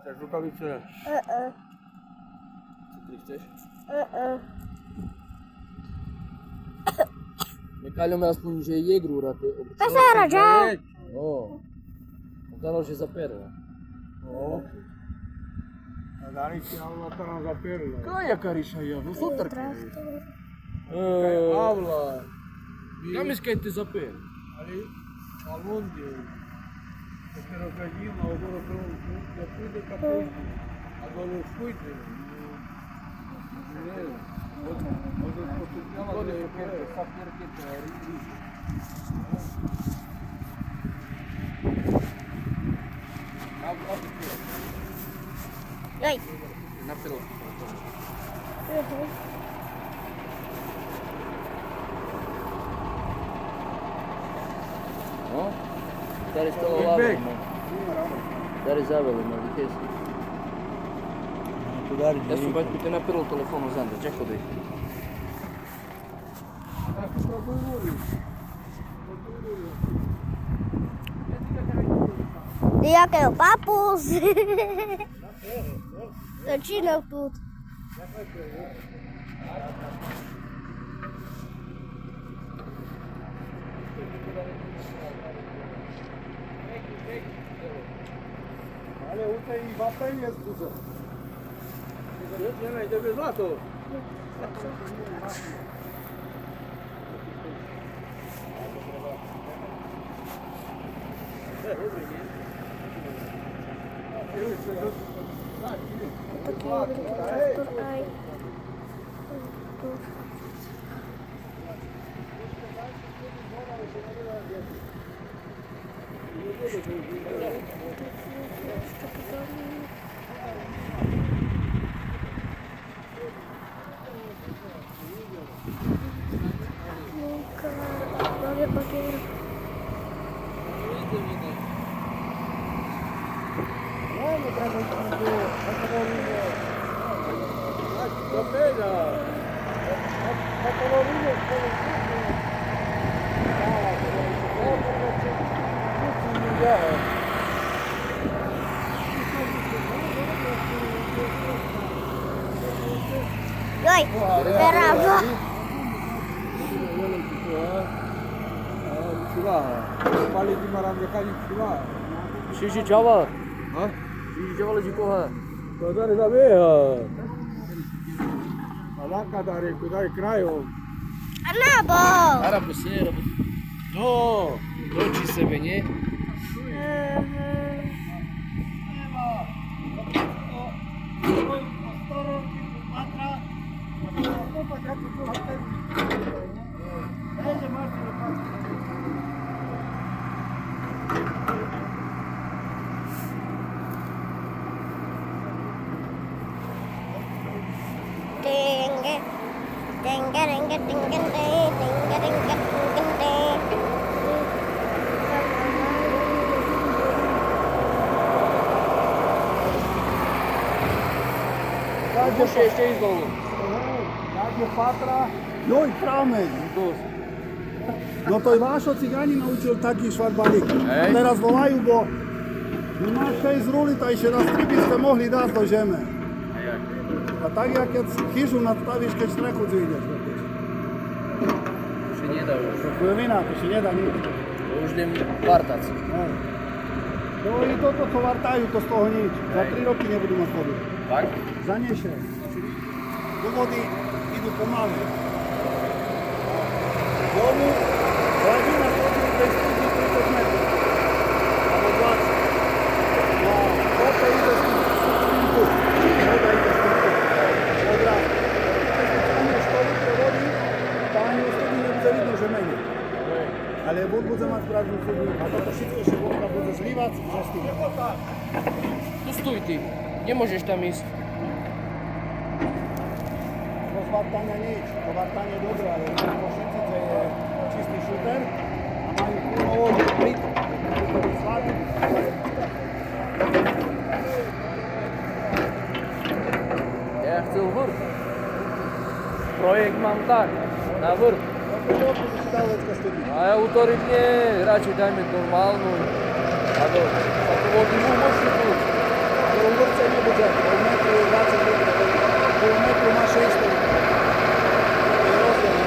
Chcesz rukawice? Co ty chceš? Necháme aspoň, že je grúra. Pasara, čau. No. Ukázal, že zaperla. No. A Danici Avla to nám zapierla. Kaja Kariša, ja, no super. Avla. Kam je skaj ti zaper? Ali Almonde. Perché lo gallino o quello che lo chiude capelli. Allora lo scuite. Joj. Napiel. No? Daar is toch al Big. Daar is Abel, maar die is. Ja sam baš ti napiel telefonu zanda, čekaj da ih. Dia que é o papus. Začínal tu. Ale uite i vapen je zbuza. Ne, ide bez zlato. Rồi, berapa? Paling 500 kali kilo. Šiši čava. Ha? Šiši čava leži koha. To da ne zavija. Alaka dare kudaj kraju. Anabo. Arabu se, arabu. No, doći sebe, nje. Muszę jeszcze iść znowu. Radje patra. Joj, pramen. No to i vašo cigani naučili taký švarbalík. Hej. Teraz volajú, bo máš 6 ruli, tak ešte raz 3 by ste mohli dať do žeme. A jak? A tak, jak keď chyžu nadstavíš, keď strechu zvídeš. Už się nie da już. To je vina, to si nedá nič. To už idem vartac. Hej. No i toto, co vartajú, to z toho nič. Za 3 roky nebudú mať vody. Tak? Zaniesie. Do vody idú pomaly. Dolu, hladina vody bez studí 30 metrov. Alebo 20. No, toto ide z tým tu. Voda ide z tým tu. Odraz. Keď vyťahneš 100 litrov vody, to ani u studí nebude vidno, že menej. Ale vod bude mať pravdnú studňu. A toto všetko ešte voda bude zlívať, že s tým. Tu stój ty. Nie możesz tam iść. Do zvartania nič. To vartanie je dobré, ale po šetice je čistý šuter a majú plno vody. Plyn. To je sladý. Ja chcę vrch. Projekt mam tak. Na vrch. Koľko si dal vecka studí? A ja utorím nie. Radšej dajme normálnu. A dobro, ako vodi mu moćni put. Ale u vrce ne bude, u metru je 20 litra, u metru ima 600 litra. To je ozbiljno.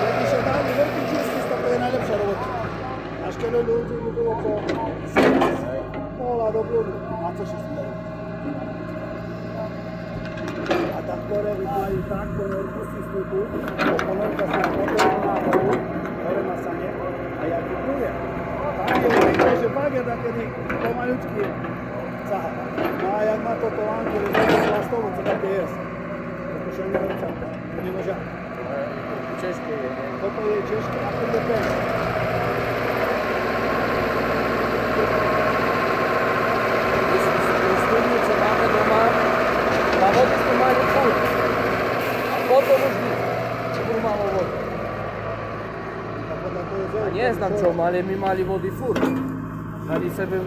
Neki še dali vrti čisti, to je najlepša robota. Znaš kjelo ljudi bi bilo po 70, pola do bludu, a co 600 litra. A tam gore imaju tako nervusni stupu, oponorka se motoru na holu, gore masanje, a ja kupujem. Tam je uvijek že bagja da kad ih pomaljučki caha. A jak ma to tolanku ili zove plastovicu da te jes. Tako še ne vrca, ne može. Češko je. Toto je češko, a to je pens. Studnice máme doma, na vodi smo mali furt. A potom už furt malo vodi. Tako da to je zove. A nie znam čom, ale mi mali vodi furt. Dali sebe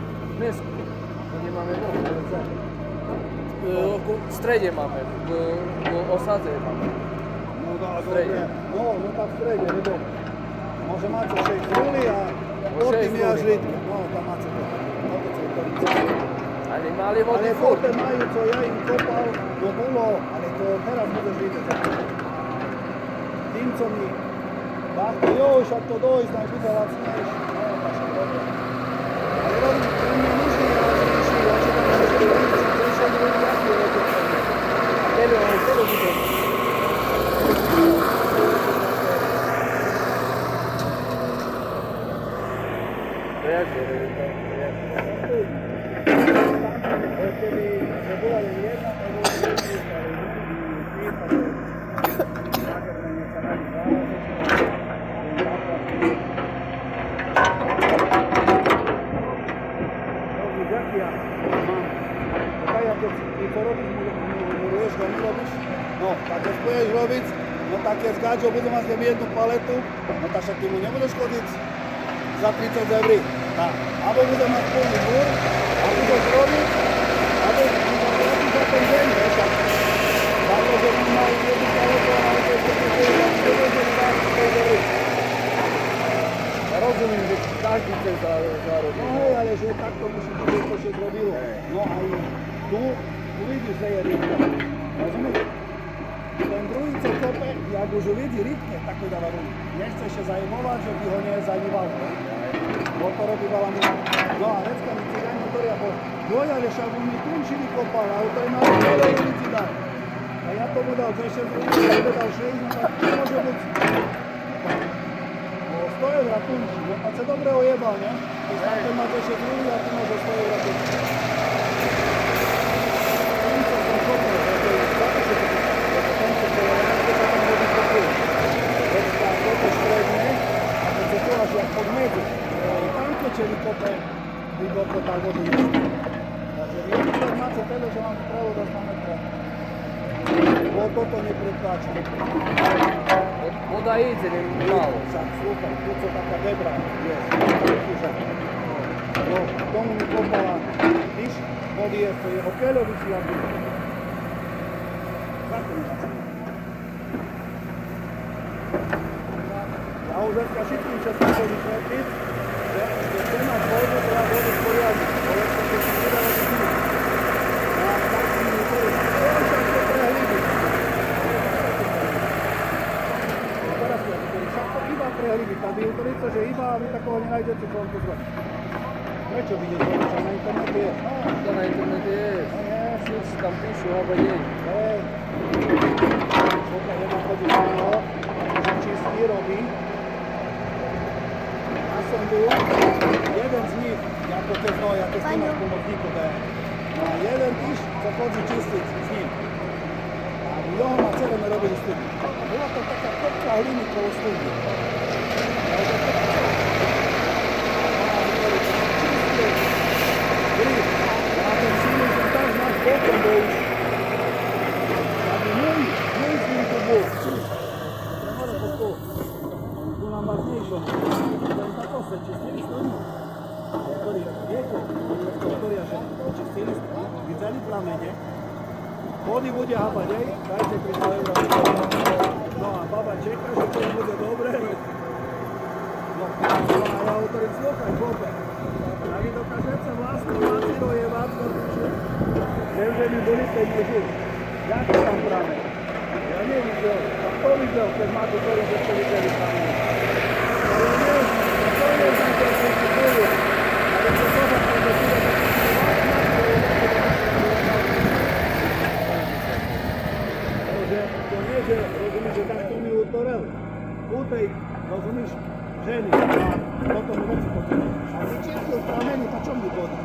mesku. To nie mamy vody. V strede máme, v osadze máme. No da, Srednje. dobre. No tam srednje, ne dobro. Može mace 6 ruli, a potim ja ruli. žitke. No, da mace to. Opet se ukorica. Ali mali vodi Ale furt. pote maju, co ja im kopal, no bilo, ali to teraz bude žite za to. Tim, co mi bako, joj, šak to dojść, naj bude lacnejši. No, baš je dobro. Ali robim, to mi je nužni, ja zviši, ja ću da ne želi vidjeti, to je še ljudi jako je lepo. Tebe bude. To jak je? Porque mi segura de vivienda, tengo un no, tak keď budeš robiť, no tak keď zgáčo budú mať jednu paletu, no tak však ty mu nebudeš chodiť za 30 eur. Tak. Abo bude mať plný dvor, a budeš robiť, abo budeš za ten deň, vieš, tak. Tako, že mu majú jednu paletu, ale keď to bude za 40 eur. Ja rozumiem, že každý chce zarobiť. No hej, ale že takto musí to byť, to še zrobilo. No a tu uvidíš, že je rybka. Rozumieš? Ten druhý, co kope, jak už uvidí rybke, tak ho dáva ruku. Nechce ešte zajmovať, že by ho nezajímal. Bo to robí veľa minút. No a vecka mi cigáni hovoria, bo dojali, že aby mi tunčili kopal, ale to je na veľa ulici dať. A ja tomu dal 6 rúk, ja by dal 6, no tak to môže byť 100 eur tunčí. No a sa dobre ojebal, ne? Keď ten má 6 rúk, a ty máš 100 eur tunčí. Čeli kope, vykoplo tak vodu jest. Takže viem, máte tebe, že mám pravo da na metra. Bo toto ne pretlačí. Voda ide, ne malo. Však, slúchaj, tu co taká debra je. No, tomu mi kopala, víš, vody je, to je okeľovici, aby... Kako mi máte? Ja už dneska všetkým časom to vysvetliť, že chcem mať vodu, treba vodu poriadne, ale to keď si nedá vodu pít. A tak si mi to je, však to prehlibiť. Teraz to je, však to iba prehlibiť, tak by autorica, že iba vy takového nenájdete, čo vám to zvať. Prečo vidíš, že na internete je? No, to na internete je. No nie, Všetci tam píšu, alebo nie. hej. Pokiaľ jedna chodí na neho, že čistí, robí. Ja som byl, jeden z nich, jako keď no, ja keď s ním máš pomocníku dajem. No a jeden tyž, co chodí čistiť s ním. A jeho ma celé ne robili studni. A bola to taká kopka hliny kolo studni. Ja už to tak celé. A hovorí, čistí, grip. A ten sílu som tak náš bokom bol už. Aby môj s ním to bol. Prehore po to. Tu nám vážnejšom. Tako se čistili studni. Ktorý, viete, ktorý že čistili studni, videli plamene. Vody bude hápať, hej, dajte 300 eur. No a baba čeká, že to bude dobre. No, słuchaj, chłopie. A mi dokaże, co własne macie dojewać, to że mi byli w tej niedzieli. Jakie tam bramy? Ja nie widzę. A kto widział ten maty, który że powiedzieli tam? Ale nie, to nie jest na to, co się było. Ale to zobacz, to do tyle, to nie, że rozumiesz, że tak to mi utorel. Tutaj, rozumiesz, żeni, a potem lecę po tym. A wyciekły w ramieniu, to ciągnie wodę.